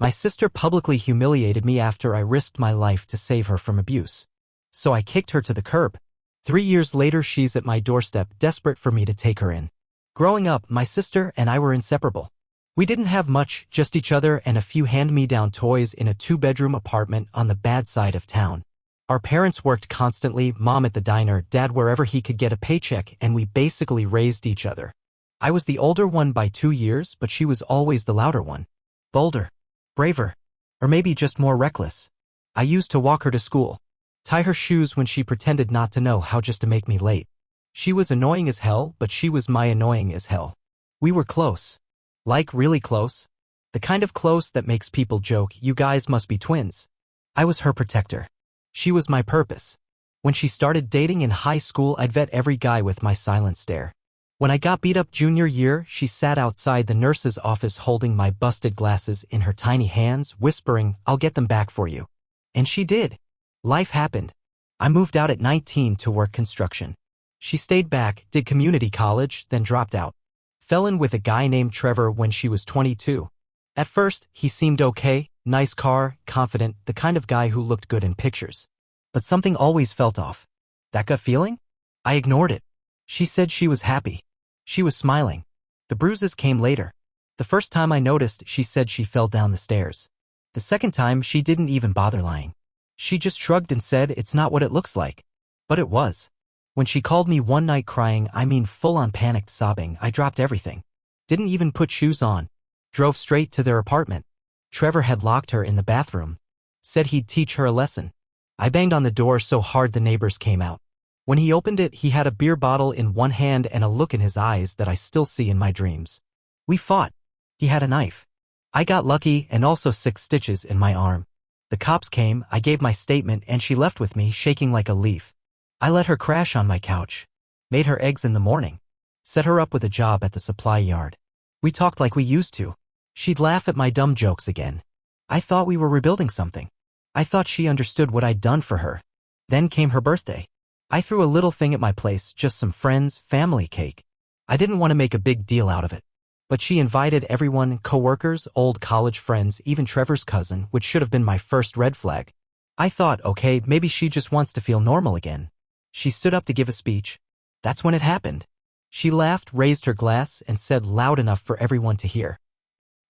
My sister publicly humiliated me after I risked my life to save her from abuse. So I kicked her to the curb. 3 years later, she's at my doorstep, desperate for me to take her in. Growing up, my sister and I were inseparable. We didn't have much, just each other and a few hand-me-down toys in a 2-bedroom apartment on the bad side of town. Our parents worked constantly, mom at the diner, dad wherever he could get a paycheck, and we basically raised each other. I was the older one by 2 years, but she was always the louder one. Bolder, braver, or maybe just more reckless. I used to walk her to school, tie her shoes when she pretended not to know how just to make me late. She was annoying as hell, but she was my annoying as hell. We were close. Like really close. The kind of close that makes people joke, you guys must be twins. I was her protector. She was my purpose. When she started dating in high school, I'd vet every guy with my silent stare. When I got beat up junior year, she sat outside the nurse's office holding my busted glasses in her tiny hands, whispering, "I'll get them back for you." And she did. Life happened. I moved out at 19 to work construction. She stayed back, did community college, then dropped out. Fell in with a guy named Trevor when she was 22. At first, he seemed okay, nice car, confident, the kind of guy who looked good in pictures. But something always felt off. That gut feeling? I ignored it. She said she was happy. She was smiling. The bruises came later. The first time I noticed, she said she fell down the stairs. The second time, she didn't even bother lying. She just shrugged and said it's not what it looks like. But it was. When she called me one night crying, I mean full-on panicked sobbing, I dropped everything. Didn't even put shoes on. Drove straight to their apartment. Trevor had locked her in the bathroom. Said he'd teach her a lesson. I banged on the door so hard the neighbors came out. When he opened it, he had a beer bottle in one hand and a look in his eyes that I still see in my dreams. We fought. He had a knife. I got lucky and also 6 stitches in my arm. The cops came, I gave my statement, and she left with me, shaking like a leaf. I let her crash on my couch. Made her eggs in the morning. Set her up with a job at the supply yard. We talked like we used to. She'd laugh at my dumb jokes again. I thought we were rebuilding something. I thought she understood what I'd done for her. Then came her birthday. I threw a little thing at my place, just some friends, family cake. I didn't want to make a big deal out of it. But she invited everyone, coworkers, old college friends, even Trevor's cousin, which should have been my first red flag. I thought, okay, maybe she just wants to feel normal again. She stood up to give a speech. That's when it happened. She laughed, raised her glass, and said loud enough for everyone to hear,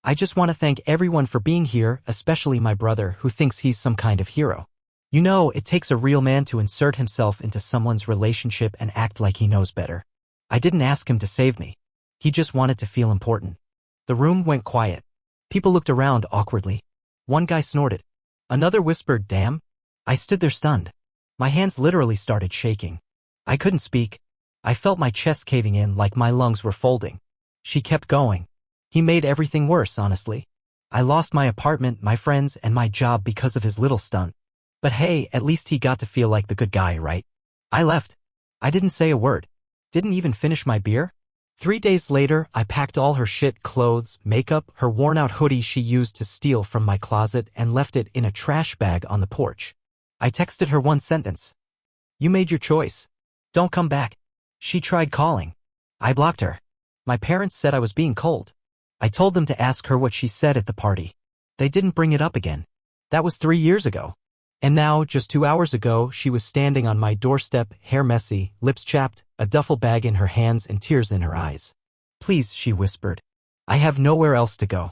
"I just want to thank everyone for being here, especially my brother who thinks he's some kind of hero. You know, it takes a real man to insert himself into someone's relationship and act like he knows better. I didn't ask him to save me. He just wanted to feel important." The room went quiet. People looked around awkwardly. One guy snorted. Another whispered, "Damn." I stood there stunned. My hands literally started shaking. I couldn't speak. I felt my chest caving in like my lungs were folding. She kept going. He made everything worse, honestly. I lost my apartment, my friends, and my job because of his little stunt. But hey, at least he got to feel like the good guy, right? I left. I didn't say a word. Didn't even finish my beer. 3 days later, I packed all her shit, clothes, makeup, her worn-out hoodie she used to steal from my closet, and left it in a trash bag on the porch. I texted her one sentence. "You made your choice. Don't come back." She tried calling. I blocked her. My parents said I was being cold. I told them to ask her what she said at the party. They didn't bring it up again. That was 3 years ago. And now, just 2 hours ago, she was standing on my doorstep, hair messy, lips chapped, a duffel bag in her hands and tears in her eyes. "Please," she whispered. "I have nowhere else to go."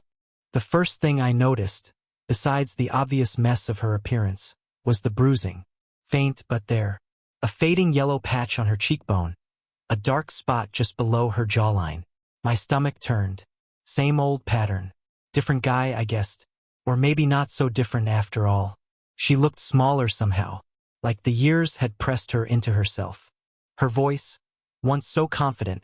The first thing I noticed, besides the obvious mess of her appearance, was the bruising. Faint but there. A fading yellow patch on her cheekbone. A dark spot just below her jawline. My stomach turned. Same old pattern. Different guy, I guessed. Or maybe not so different after all. She looked smaller somehow, like the years had pressed her into herself. Her voice, once so confident,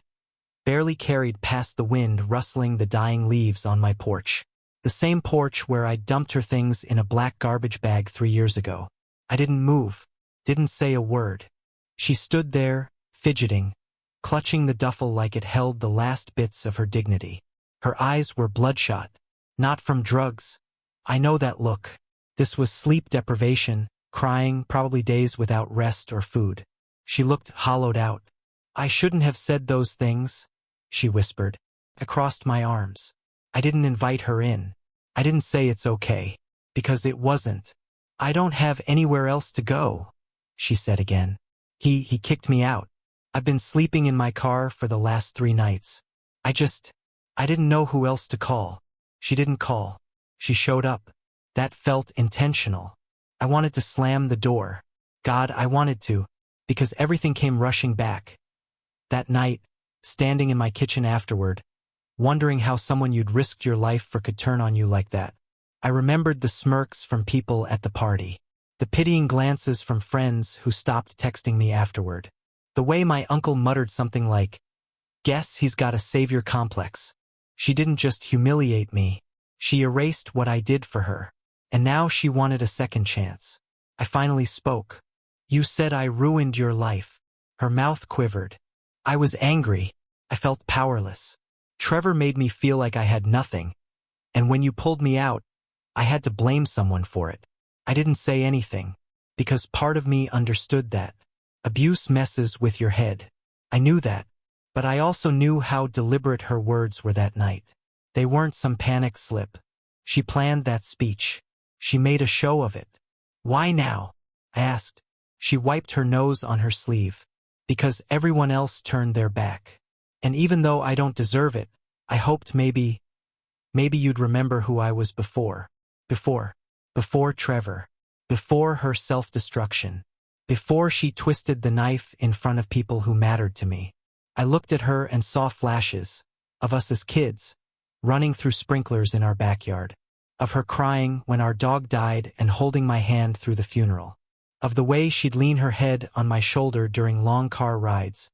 barely carried past the wind rustling the dying leaves on my porch. The same porch where I dumped her things in a black garbage bag 3 years ago. I didn't move, didn't say a word. She stood there, fidgeting, clutching the duffel like it held the last bits of her dignity. Her eyes were bloodshot, not from drugs. I know that look. This was sleep deprivation, crying, probably days without rest or food. She looked hollowed out. "I shouldn't have said those things," she whispered. I crossed my arms. I didn't invite her in. I didn't say it's okay, because it wasn't. I don't have anywhere else to go, she said again. He kicked me out. I've been sleeping in my car for the last 3 nights. I didn't know who else to call. She didn't call. She showed up. That felt intentional. I wanted to slam the door. God, I wanted to, because everything came rushing back. That night, standing in my kitchen afterward, wondering how someone you'd risked your life for could turn on you like that. I remembered the smirks from people at the party, the pitying glances from friends who stopped texting me afterward, the way my uncle muttered something like, "Guess he's got a savior complex." She didn't just humiliate me, she erased what I did for her, and now she wanted a second chance. I finally spoke. "You said I ruined your life." Her mouth quivered. I was angry. I felt powerless. Trevor made me feel like I had nothing, and when you pulled me out, I had to blame someone for it. I didn't say anything, because part of me understood that. Abuse messes with your head. I knew that, but I also knew how deliberate her words were that night. They weren't some panic slip. She planned that speech. She made a show of it. "Why now?" I asked. She wiped her nose on her sleeve. "Because everyone else turned their back. And even though I don't deserve it, I hoped maybe you'd remember who I was before. Before Trevor. Before her self-destruction. Before she twisted the knife in front of people who mattered to me." I looked at her and saw flashes of us as kids, running through sprinklers in our backyard, of her crying when our dog died and holding my hand through the funeral, of the way she'd lean her head on my shoulder during long car rides,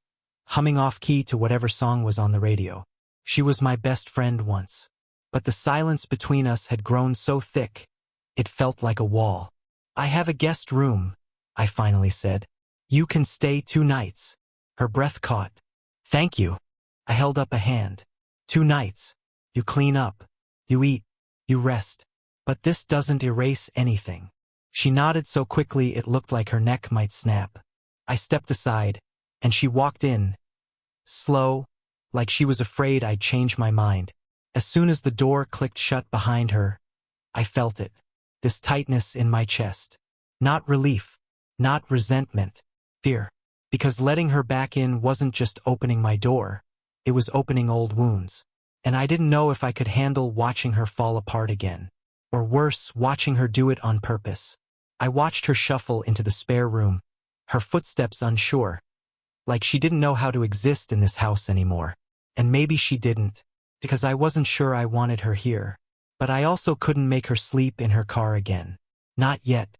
humming off-key to whatever song was on the radio. She was my best friend once. But the silence between us had grown so thick, it felt like a wall. "I have a guest room," I finally said. "You can stay 2 nights. Her breath caught. "Thank you." I held up a hand. 2 nights. You clean up. You eat. You rest. But this doesn't erase anything. She nodded so quickly it looked like her neck might snap. I stepped aside, and she walked in, slow, like she was afraid I'd change my mind. As soon as the door clicked shut behind her, I felt it. This tightness in my chest. Not relief. Not resentment. Fear. Because letting her back in wasn't just opening my door. It was opening old wounds. And I didn't know if I could handle watching her fall apart again. Or worse, watching her do it on purpose. I watched her shuffle into the spare room, her footsteps unsure, like she didn't know how to exist in this house anymore. And maybe she didn't, because I wasn't sure I wanted her here. But I also couldn't make her sleep in her car again. Not yet.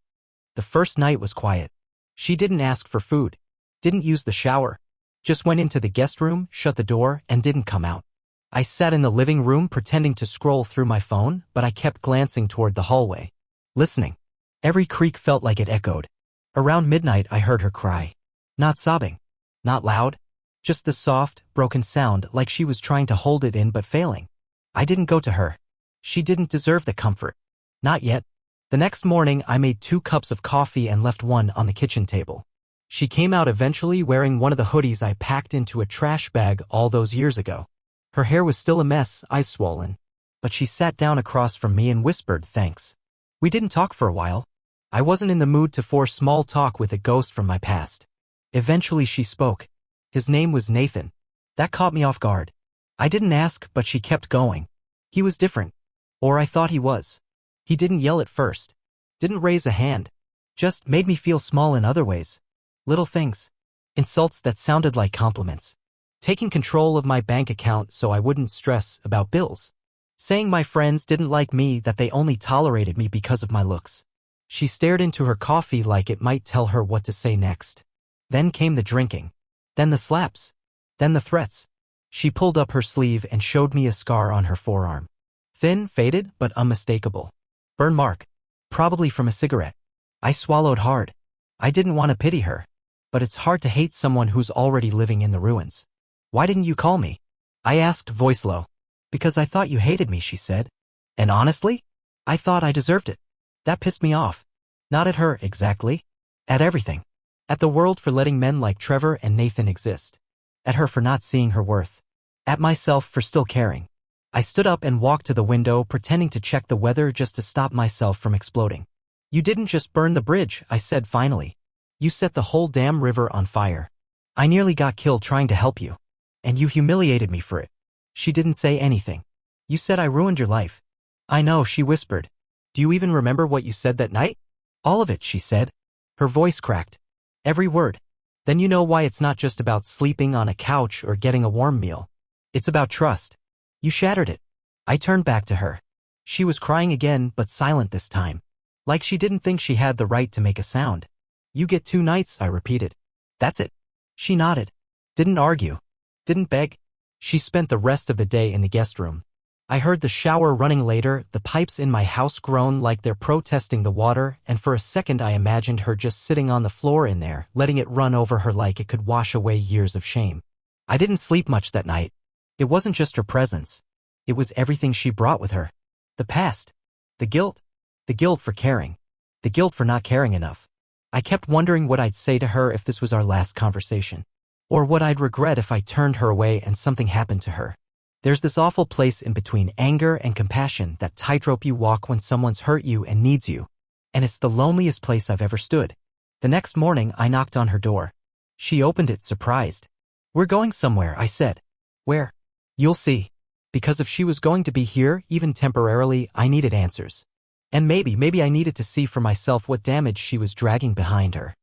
The first night was quiet. She didn't ask for food, didn't use the shower, just went into the guest room, shut the door, and didn't come out. I sat in the living room pretending to scroll through my phone, but I kept glancing toward the hallway, listening. Every creak felt like it echoed. Around midnight I heard her cry. Not sobbing. Not loud. Just the soft, broken sound like she was trying to hold it in but failing. I didn't go to her. She didn't deserve the comfort. Not yet. The next morning I made 2 cups of coffee and left one on the kitchen table. She came out eventually wearing one of the hoodies I packed into a trash bag all those years ago. Her hair was still a mess, eyes swollen. But she sat down across from me and whispered, "Thanks." We didn't talk for a while. I wasn't in the mood to force small talk with a ghost from my past. Eventually she spoke. His name was Nathan. That caught me off guard. I didn't ask, but she kept going. He was different. Or I thought he was. He didn't yell at first. Didn't raise a hand. Just made me feel small in other ways. Little things. Insults that sounded like compliments. Taking control of my bank account so I wouldn't stress about bills. Saying my friends didn't like me, that they only tolerated me because of my looks. She stared into her coffee like it might tell her what to say next. Then came the drinking. Then the slaps. Then the threats. She pulled up her sleeve and showed me a scar on her forearm. Thin, faded, but unmistakable. Burn mark. Probably from a cigarette. I swallowed hard. I didn't want to pity her. But it's hard to hate someone who's already living in the ruins. "Why didn't you call me?" I asked, voice low. "Because I thought you hated me," she said. "And honestly, I thought I deserved it." That pissed me off. Not at her, exactly. At everything. At the world for letting men like Trevor and Nathan exist. At her for not seeing her worth. At myself for still caring. I stood up and walked to the window, pretending to check the weather just to stop myself from exploding. You didn't just burn the bridge, I said finally. You set the whole damn river on fire. I nearly got killed trying to help you. And you humiliated me for it. She didn't say anything. You said I ruined your life. I know, she whispered. Do you even remember what you said that night? All of it, she said. Her voice cracked. Every word. Then you know why it's not just about sleeping on a couch or getting a warm meal. It's about trust. You shattered it. I turned back to her. She was crying again, but silent this time. Like she didn't think she had the right to make a sound. You get 2 nights, I repeated. That's it. She nodded. Didn't argue. Didn't beg. She spent the rest of the day in the guest room. I heard the shower running later, the pipes in my house groan like they're protesting the water, and for a second I imagined her just sitting on the floor in there, letting it run over her like it could wash away years of shame. I didn't sleep much that night. It wasn't just her presence. It was everything she brought with her. The past. The guilt. The guilt for caring. The guilt for not caring enough. I kept wondering what I'd say to her if this was our last conversation. Or what I'd regret if I turned her away and something happened to her. There's this awful place in between anger and compassion, that tightrope you walk when someone's hurt you and needs you. And it's the loneliest place I've ever stood. The next morning, I knocked on her door. She opened it, surprised. We're going somewhere, I said. Where? You'll see. Because if she was going to be here, even temporarily, I needed answers. And maybe I needed to see for myself what damage she was dragging behind her.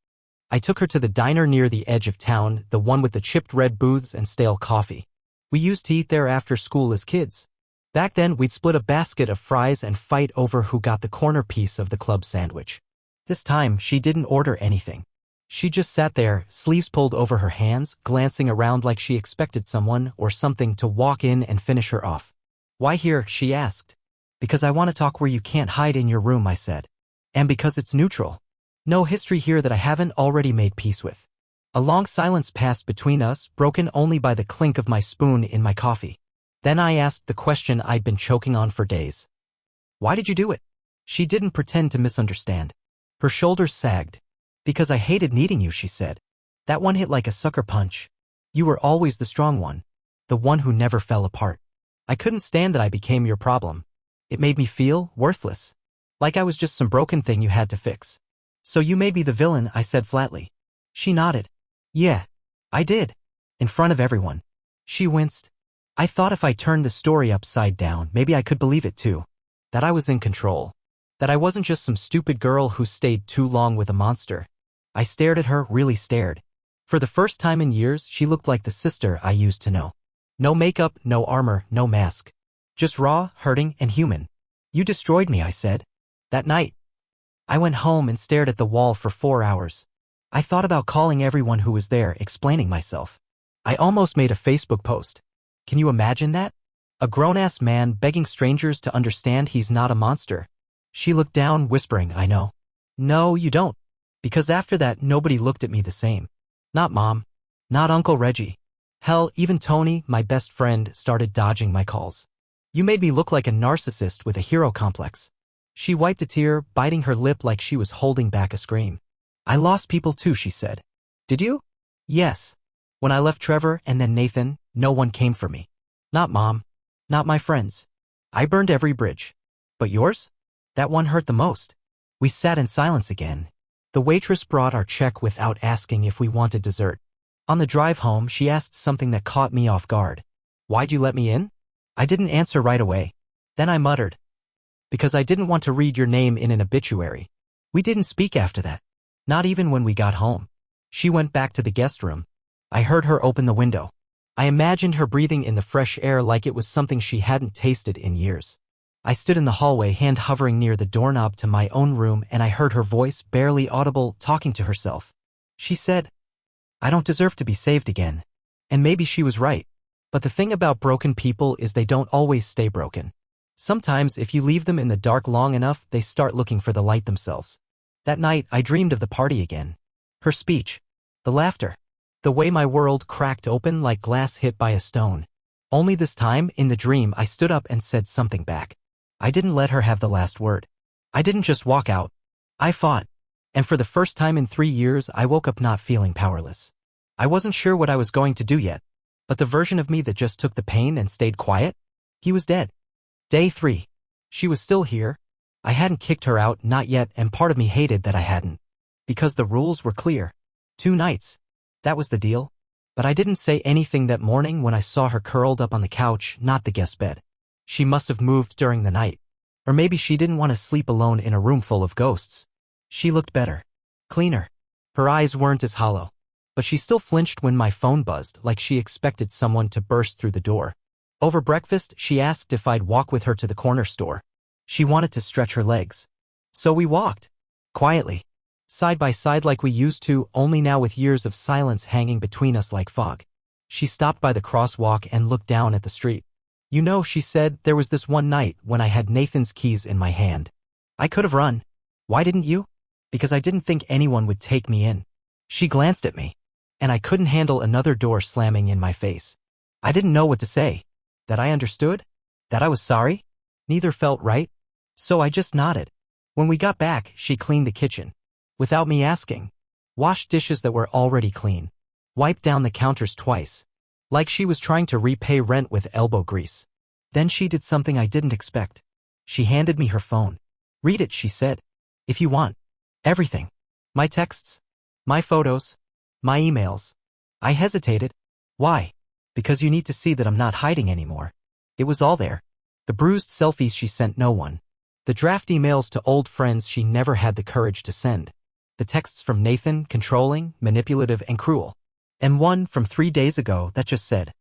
I took her to the diner near the edge of town, the one with the chipped red booths and stale coffee. We used to eat there after school as kids. Back then, we'd split a basket of fries and fight over who got the corner piece of the club sandwich. This time, she didn't order anything. She just sat there, sleeves pulled over her hands, glancing around like she expected someone or something to walk in and finish her off. Why here? She asked. Because I want to talk where you can't hide in your room, I said. And because it's neutral. No history here that I haven't already made peace with. A long silence passed between us, broken only by the clink of my spoon in my coffee. Then I asked the question I'd been choking on for days. Why did you do it? She didn't pretend to misunderstand. Her shoulders sagged. Because I hated needing you, she said. That one hit like a sucker punch. You were always the strong one. The one who never fell apart. I couldn't stand that I became your problem. It made me feel worthless. Like I was just some broken thing you had to fix. So you made me the villain, I said flatly. She nodded. Yeah, I did. In front of everyone. She winced. I thought if I turned the story upside down, maybe I could believe it too. That I was in control. That I wasn't just some stupid girl who stayed too long with a monster. I stared at her, really stared. For the first time in years, she looked like the sister I used to know. No makeup, no armor, no mask. Just raw, hurting, and human. You destroyed me, I said. That night. I went home and stared at the wall for 4 hours. I thought about calling everyone who was there, explaining myself. I almost made a Facebook post. Can you imagine that? A grown-ass man begging strangers to understand he's not a monster. She looked down, whispering, I know. No, you don't. Because after that, nobody looked at me the same. Not Mom. Not Uncle Reggie. Hell, even Tony, my best friend, started dodging my calls. You made me look like a narcissist with a hero complex. She wiped a tear, biting her lip like she was holding back a scream. I lost people too, she said. Did you? Yes. When I left Trevor and then Nathan, no one came for me. Not Mom. Not my friends. I burned every bridge. But yours? That one hurt the most. We sat in silence again. The waitress brought our check without asking if we wanted dessert. On the drive home, she asked something that caught me off guard. Why'd you let me in? I didn't answer right away. Then I muttered. Because I didn't want to read your name in an obituary. We didn't speak after that. Not even when we got home. She went back to the guest room. I heard her open the window. I imagined her breathing in the fresh air like it was something she hadn't tasted in years. I stood in the hallway, hand hovering near the doorknob to my own room, and I heard her voice, barely audible, talking to herself. She said, I don't deserve to be saved again. And maybe she was right. But the thing about broken people is they don't always stay broken. Sometimes if you leave them in the dark long enough, they start looking for the light themselves. That night, I dreamed of the party again. Her speech. The laughter. The way my world cracked open like glass hit by a stone. Only this time, in the dream, I stood up and said something back. I didn't let her have the last word. I didn't just walk out. I fought. And for the first time in 3 years, I woke up not feeling powerless. I wasn't sure what I was going to do yet. But the version of me that just took the pain and stayed quiet? He was dead. Day 3. She was still here. I hadn't kicked her out, not yet, and part of me hated that I hadn't. Because the rules were clear. 2 nights. That was the deal. But I didn't say anything that morning when I saw her curled up on the couch, not the guest bed. She must have moved during the night. Or maybe she didn't want to sleep alone in a room full of ghosts. She looked better. Cleaner. Her eyes weren't as hollow. But she still flinched when my phone buzzed, like she expected someone to burst through the door. Over breakfast, she asked if I'd walk with her to the corner store. She wanted to stretch her legs. So we walked. Quietly. Side by side like we used to, only now with years of silence hanging between us like fog. She stopped by the crosswalk and looked down at the street. You know, she said, there was this one night when I had Nathan's keys in my hand. I could have run. Why didn't you? Because I didn't think anyone would take me in. She glanced at me. And I couldn't handle another door slamming in my face. I didn't know what to say. That I understood? That I was sorry? Neither felt right. So I just nodded. When we got back, she cleaned the kitchen. Without me asking. Washed dishes that were already clean. Wiped down the counters twice. Like she was trying to repay rent with elbow grease. Then she did something I didn't expect. She handed me her phone. Read it, she said. If you want. Everything. My texts. My photos. My emails. I hesitated. Why? Because you need to see that I'm not hiding anymore. It was all there. The bruised selfies she sent no one. The draft emails to old friends she never had the courage to send. The texts from Nathan, controlling, manipulative, and cruel. And one from 3 days ago that just said,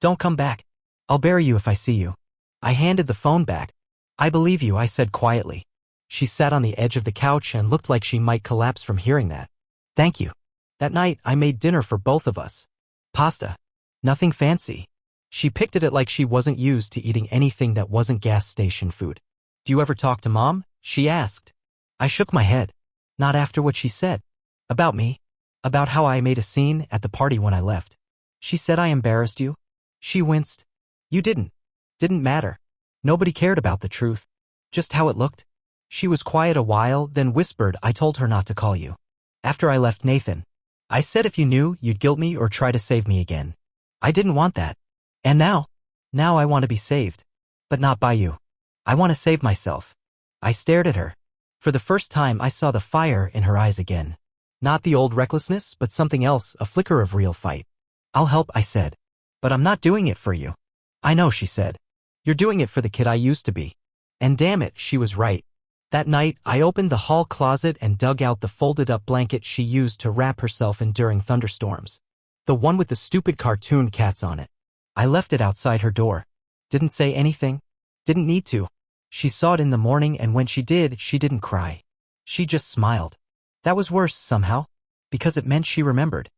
"Don't come back. I'll bury you if I see you." I handed the phone back. "I believe you," I said quietly. She sat on the edge of the couch and looked like she might collapse from hearing that. "Thank you." That night, I made dinner for both of us. Pasta. Nothing fancy. She picked at it like she wasn't used to eating anything that wasn't gas station food. "Do you ever talk to Mom?" she asked. I shook my head. Not after what she said. About me. About how I made a scene at the party when I left. She said I embarrassed you. She winced. You didn't. Didn't matter. Nobody cared about the truth. Just how it looked. She was quiet a while, then whispered, "I told her not to call you. After I left Nathan. I said if you knew, you'd guilt me or try to save me again. I didn't want that. And now I want to be saved. But not by you. I want to save myself." I stared at her. For the first time I saw the fire in her eyes again. Not the old recklessness, but something else, a flicker of real fight. "I'll help," I said. "But I'm not doing it for you." "I know," she said. "You're doing it for the kid I used to be." And damn it, she was right. That night, I opened the hall closet and dug out the folded-up blanket she used to wrap herself in during thunderstorms. The one with the stupid cartoon cats on it. I left it outside her door. Didn't say anything. Didn't need to. She saw it in the morning, and when she did, she didn't cry. She just smiled. That was worse, somehow. Because it meant she remembered.